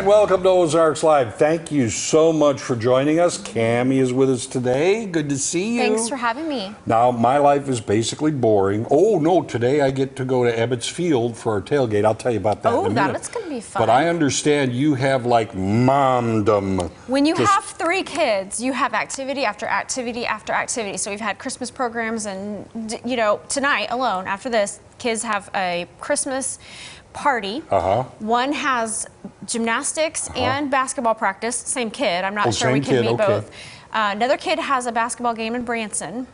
And welcome to Ozarks Live. Thank you so much for joining us. Cammie is with us today. Good to see you. Thanks for having me. Now, my life is basically boring. Oh, no, today I get to go to Ebbets Field for our tailgate. I'll tell you about that in a minute. That's going to be fun. But I understand you have, like, momdom. When you have 3 kids, you have activity after activity after activity. So we've had Christmas programs and, you know, tonight alone, after this, kids have a Christmas party. One has gymnastics and basketball practice. Same kid. I'm not sure we can meet both. Another kid has a basketball game in Branson.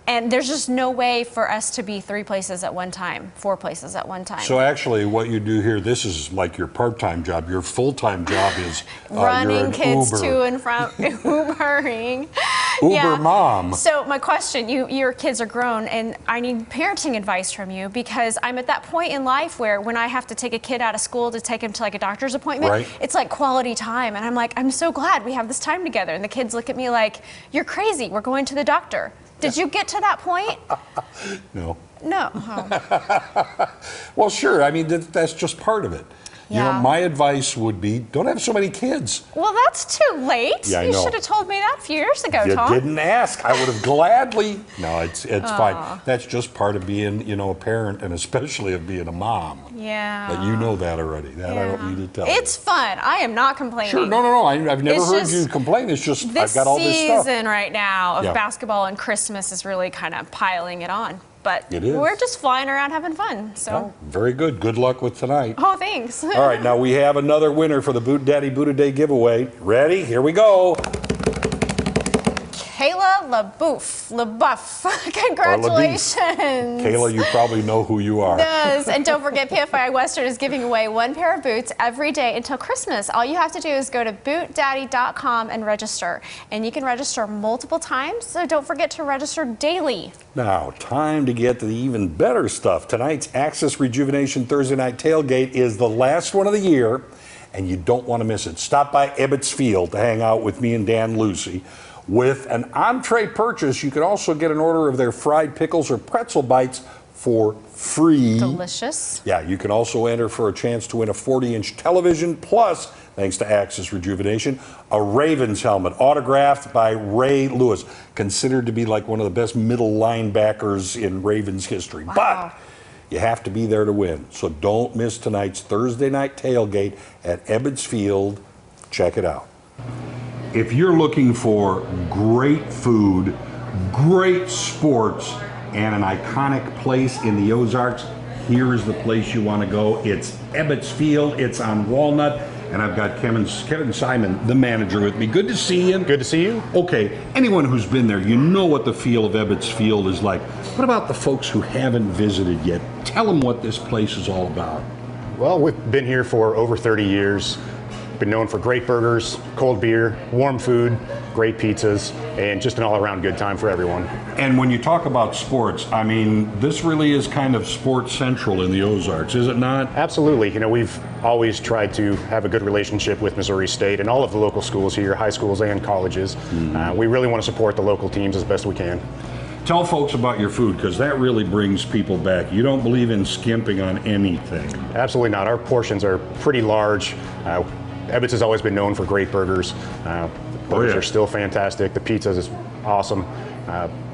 And there's just no way for us to be 3 places at one time, 4 places at one time. So actually what you do here, this is like your part-time job. Your full-time job is running kids Uber. to and from, Ubering. Uber mom. So my question, your kids are grown and I need parenting advice from you because I'm at that point in life where when I have to take a kid out of school to take him to like a doctor's appointment, it's like quality time. And I'm like, I'm so glad we have this time together. And the kids look at me like, you're crazy, we're going to the doctor. Did you get to that point? No. No. Oh. Well, sure. I mean, that's just part of it. You know, my advice would be, don't have so many kids. Well, that's too late. Yeah, I know. You should have told me that a few years ago, You Tom. didn't ask. I would have gladly. No, it's fine. That's just part of being, you know, a parent and especially of being a mom. Yeah. But you know that already. That I don't need to tell you. It's fun. I am not complaining. Sure. No. I've never heard you complain. It's just I've got all this stuff. This season right now of basketball and Christmas is really kind of piling it on. But it is. We're just flying around having fun. So. Oh, very good. Good luck with tonight. Oh, thanks. All right, now we have another winner for the Boot Daddy Boot a Day giveaway. Ready? Here we go. Kayla LaBeouf. Congratulations. Kayla, you probably know who you are. Does. And don't forget, PFI Western is giving away 1 pair of boots every day until Christmas. All you have to do is go to bootdaddy.com and register. And you can register multiple times, so don't forget to register daily. Now, time to get to the even better stuff. Tonight's Access Rejuvenation Thursday Night Tailgate is the last one of the year, and you don't want to miss it. Stop by Ebbets Field to hang out with me and Dan Lucy. With an entree purchase, you can also get an order of their fried pickles or pretzel bites for free. Delicious. Yeah, you can also enter for a chance to win a 40-inch television, plus, thanks to Access Rejuvenation, a Ravens helmet autographed by Ray Lewis, considered to be like one of the best middle linebackers in Ravens history. Wow. But you have to be there to win. So don't miss tonight's Thursday night tailgate at Ebbets Field. Check it out. If you're looking for great food, great sports, and an iconic place in the Ozarks, here is the place you want to go. It's Ebbets Field. It's on Walnut. And I've got Kevin Simon, the manager, with me. Good to see you. Good to see you. Okay, anyone who's been there, you know what the feel of Ebbets Field is like. What about the folks who haven't visited yet? Tell them what this place is all about. Well, we've been here for over 30 years. Been known for great burgers, cold beer, warm food, great pizzas, and just an all-around good time for everyone. And when you talk about sports, I mean, this really is kind of sports central in the Ozarks, is it not? Absolutely. You know, we've always tried to have a good relationship with Missouri State and all of the local schools here, high schools and colleges. We really want to support the local teams as best we can. Tell folks about your food, because that really brings people back. You don't believe in skimping on anything. Absolutely not. Our portions are pretty large. Ebbets has always been known for great burgers. Burgers are still fantastic. The pizzas is awesome.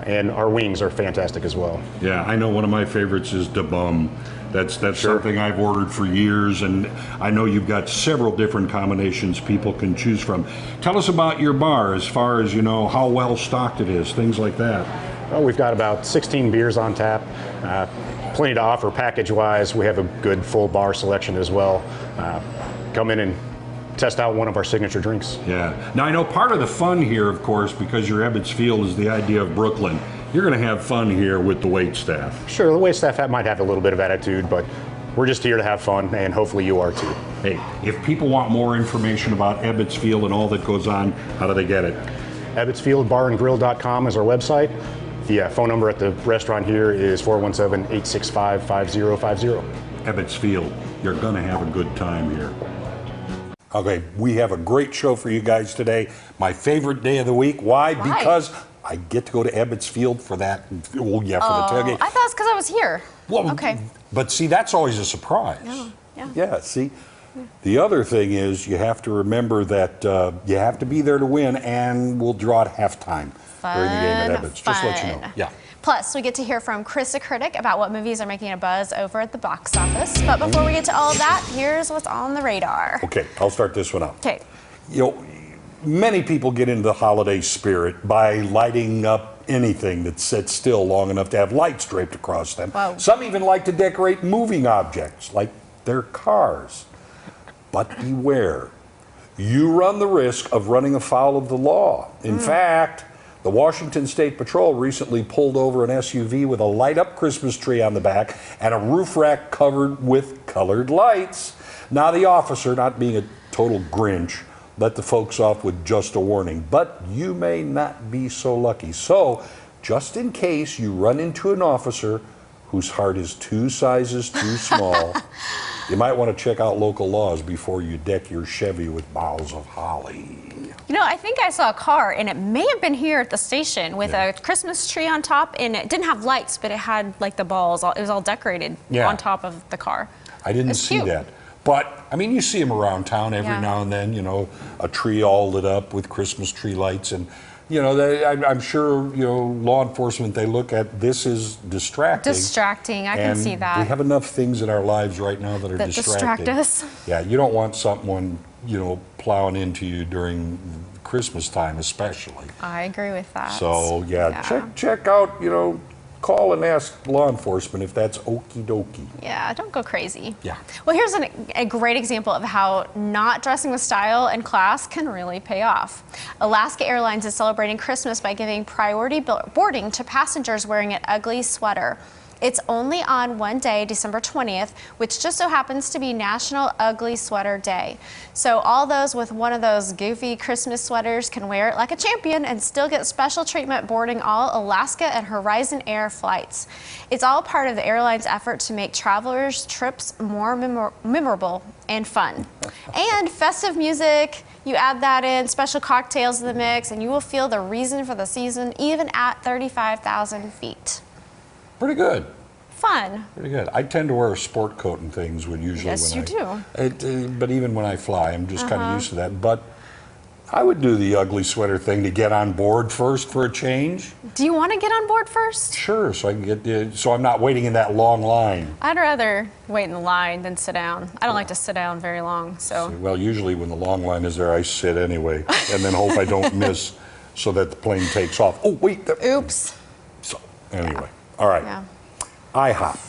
And our wings are fantastic as well. Yeah, I know one of my favorites is Da Bum. That's something I've ordered for years, and I know you've got several different combinations people can choose from. Tell us about your bar, as far as, you know, how well stocked it is, things like that. Well, we've got about 16 beers on tap. Plenty to offer package-wise. We have a good full bar selection as well. Come in and test out one of our signature drinks. Yeah. Now, I know part of the fun here, of course, because you're Ebbets Field, is the idea of Brooklyn. You're going to have fun here with the wait staff. Sure, the wait staff might have a little bit of attitude, but we're just here to have fun, and hopefully you are too. Hey, if people want more information about Ebbets Field and all that goes on, how do they get it? EbbetsFieldBarandGrill.com is our website. The phone number at the restaurant here is 417-865-5050. Ebbets Field, you're going to have a good time here. Okay, we have a great show for you guys today. My favorite day of the week. Why? Because I get to go to Ebbets Field for that. Oh, yeah, for the tailgate. I thought it's because I was here. Well, okay. But see, that's always a surprise. Yeah. Yeah, see. The other thing is you have to remember that you have to be there to win, and we'll draw at halftime during the game at Ebbets. Just to let you know. Yeah. Plus, we get to hear from Chris, a critic, about what movies are making a buzz over at the box office. But before we get to all of that, here's what's on the radar. Okay, I'll start this one out. Okay. You know, many people get into the holiday spirit by lighting up anything that sits still long enough to have lights draped across them. Whoa. Some even like to decorate moving objects, like their cars. But beware, you run the risk of running afoul of the law. In fact, the Washington State Patrol recently pulled over an SUV with a light-up Christmas tree on the back and a roof rack covered with colored lights. Now the officer, not being a total Grinch, let the folks off with just a warning. But you may not be so lucky. So, just in case you run into an officer whose heart is 2 sizes too small, you might want to check out local laws before you deck your Chevy with boughs of holly. You know, I think I saw a car, and it may have been here at the station, with a Christmas tree on top, and it didn't have lights, but it had like the balls. It was all decorated on top of the car. I didn't see that. But, I mean, you see them around town every now and then, you know, a tree all lit up with Christmas tree lights. And, you know, I'm sure, you know, law enforcement, they look at this as distracting. Distracting, I can see that. We have enough things in our lives right now that are distracting. Distract us. Yeah, you don't want someone, you know, plowing into you during Christmas time especially. I agree with that. So, check out, you know, call and ask law enforcement if that's okie dokie. Yeah, don't go crazy. Yeah. Well, here's a great example of how not dressing with style and class can really pay off. Alaska Airlines is celebrating Christmas by giving priority boarding to passengers wearing an ugly sweater. It's only on one day, December 20th, which just so happens to be National Ugly Sweater Day. So all those with one of those goofy Christmas sweaters can wear it like a champion and still get special treatment boarding all Alaska and Horizon Air flights. It's all part of the airline's effort to make travelers' trips more memorable and fun. And festive music, you add that in, special cocktails to the mix, and you will feel the reason for the season even at 35,000 feet. Pretty good. Fun. Pretty good. I tend to wear a sport coat and things when usually yes, when you do. But even when I fly, I'm just kind of used to that. But I would do the ugly sweater thing to get on board first for a change. Do you want to get on board first? Sure, so I can get so I'm not waiting in that long line. I'd rather wait in the line than sit down. I don't like to sit down very long. So. Well, usually when the long line is there, I sit anyway, and then hope I don't miss, so that the plane takes off. Oh wait. Oops. So anyway. All right. Yeah. IHOP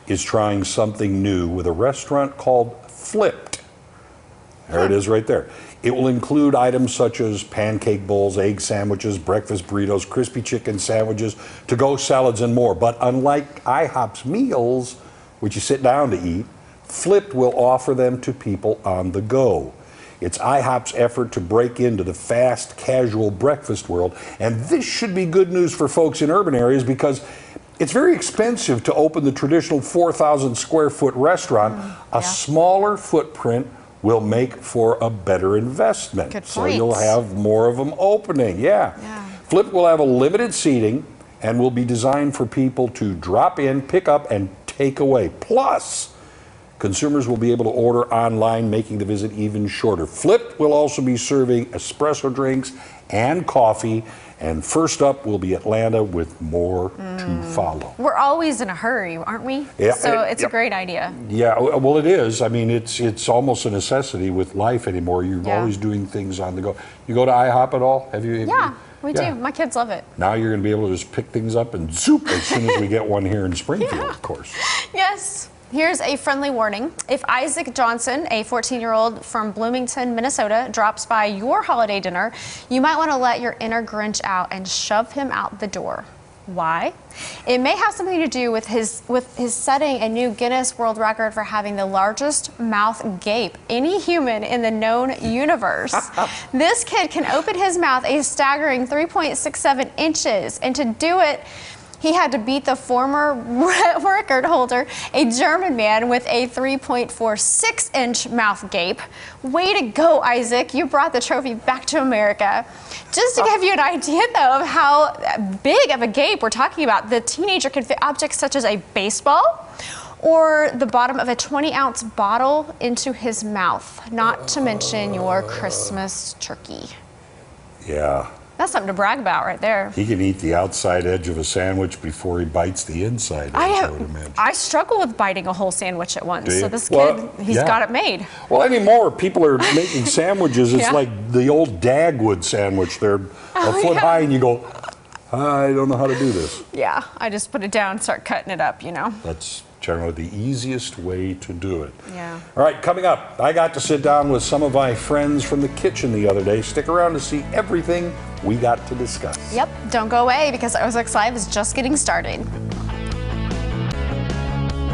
is trying something new with a restaurant called Flipped. There it is right there. It will include items such as pancake bowls, egg sandwiches, breakfast burritos, crispy chicken sandwiches, to-go salads, and more. But unlike IHOP's meals, which you sit down to eat, Flipped will offer them to people on the go. It's IHOP's effort to break into the fast, casual breakfast world. And this should be good news for folks in urban areas because it's very expensive to open the traditional 4,000 square foot restaurant. A smaller footprint will make for a better investment. Good so point. you'll have more of them opening. Yeah. Flip will have a limited seating and will be designed for people to drop in, pick up, and take away. Plus, consumers will be able to order online, making the visit even shorter. Flip will also be serving espresso drinks and coffee. And first up will be Atlanta with more to follow. We're always in a hurry, aren't we? Yeah, so it's a great idea. Yeah, well, it is. I mean, it's almost a necessity with life anymore. You're always doing things on the go. You go to IHOP at all? Have you? Yeah, we do. My kids love it. Now you're going to be able to just pick things up and zoop as soon as we get one here in Springfield, of course. Yes. Here's a friendly warning. If Isaac Johnson, a 14-year-old from Bloomington, Minnesota, drops by your holiday dinner, you might want to let your inner Grinch out and shove him out the door. Why? It may have something to do with his setting a new Guinness World Record for having the largest mouth gape any human in the known universe. This kid can open his mouth a staggering 3.67 inches, and to do it, he had to beat the former record holder, a German man with a 3.46-inch mouth gape. Way to go, Isaac. You brought the trophy back to America. Just to give you an idea, though, of how big of a gape we're talking about, the teenager can fit objects such as a baseball or the bottom of a 20-ounce bottle into his mouth, not to mention your Christmas turkey. Yeah. That's something to brag about right there. He can eat the outside edge of a sandwich before he bites the inside edge, I would imagine. I struggle with biting a whole sandwich at once. Do you? So this Well, kid, he's yeah. got it made. Well, anymore, people are making sandwiches. It's Yeah. like the old Dagwood sandwich. They're a foot high, and you go, I don't know how to do this. Yeah, I just put it down, start cutting it up, you know. That's generally the easiest way to do it. Yeah. All right, coming up, I got to sit down with some of my friends from the kitchen the other day. Stick around to see everything we got to discuss. Yep, don't go away because Ozarks Live is just getting started.